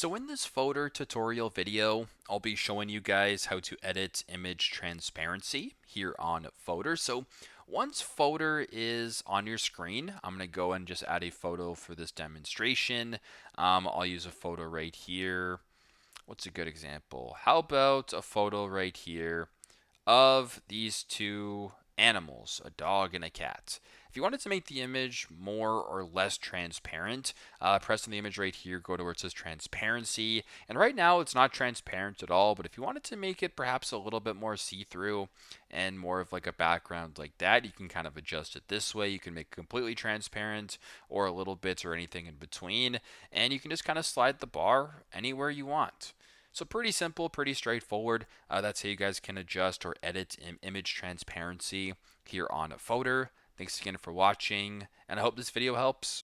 So in this Fotor tutorial video, I'll be showing you guys how to edit image transparency here on Fotor. So once Fotor is on your screen, I'm going to go and just add a photo for this demonstration. I'll use a photo right here. What's a good example? How about a photo right here of these two animals, a dog and a cat. If you wanted to make the image more or less transparent, press on the image right here, go to where it says transparency. And right now it's not transparent at all, but if you wanted to make it perhaps a little bit more see-through and more of like a background like that, you can kind of adjust it this way. You can make it completely transparent or a little bit or anything in between. And you can just kind of slide the bar anywhere you want. So pretty simple, pretty straightforward. That's how you guys can adjust or edit image transparency here on Fotor. Thanks again for watching, and I hope this video helps.